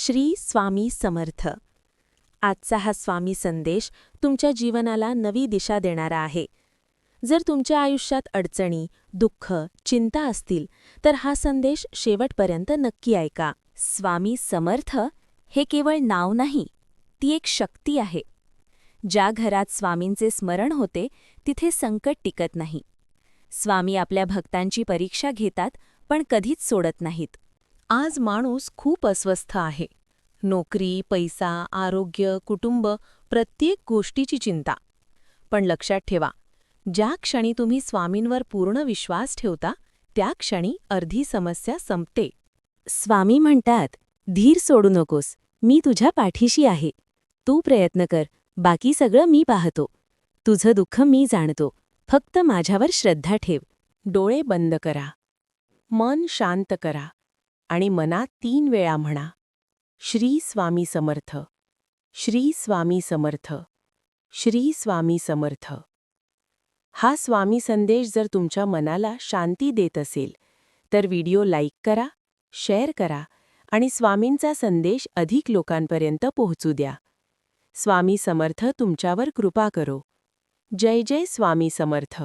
श्री स्वामी समर्थ. आजचा हा स्वामी संदेश तुमच्या जीवनाला नवी दिशा देणारा आहे. जर तुमच्या आयुष्यात अडचणी, दुःख, चिंता असतील तर हा संदेश शेवटपर्यंत नक्की ऐका. स्वामी समर्थ हे केवळ नाव नाही, ती एक शक्ती आहे. ज्या घरात स्वामींचे स्मरण होते तिथे संकट टिकत नाही. स्वामी आपल्या भक्तांची परीक्षा घेतात पण कधीच सोडत नाहीत. आज माणूस खूप अस्वस्थ आहे. नोकरी, पैसा, आरोग्य, कुटुंब, प्रत्येक गोष्टीची चिंता. पण लक्षात ठेवा, ज्या क्षणी तुम्ही स्वामींवर पूर्ण विश्वास ठेवता त्या क्षणी अर्धी समस्या संपते. स्वामी म्हणतात, धीर सोडू नकोस, मी तुझ्या पाठीशी आहे. तू प्रयत्न कर, बाकी सगळं मी पाहतो. तुझं दुःख मी जाणतो, फक्त माझ्यावर श्रद्धा ठेव. डोळे बंद करा, मन शांत करा आणि मनात 3 वेळा म्हणा, श्री स्वामी समर्थ, श्री स्वामी समर्थ, श्री स्वामी समर्थ. हा स्वामी संदेश जर तुमच्या मनाला शांती देत असेल तर व्हिडिओ लाईक करा, शेअर करा आणि स्वामींचा संदेश अधिक लोकांपर्यंत पोहोचू द्या. स्वामी समर्थ तुमच्यावर कृपा करो. जय जय स्वामी समर्थ.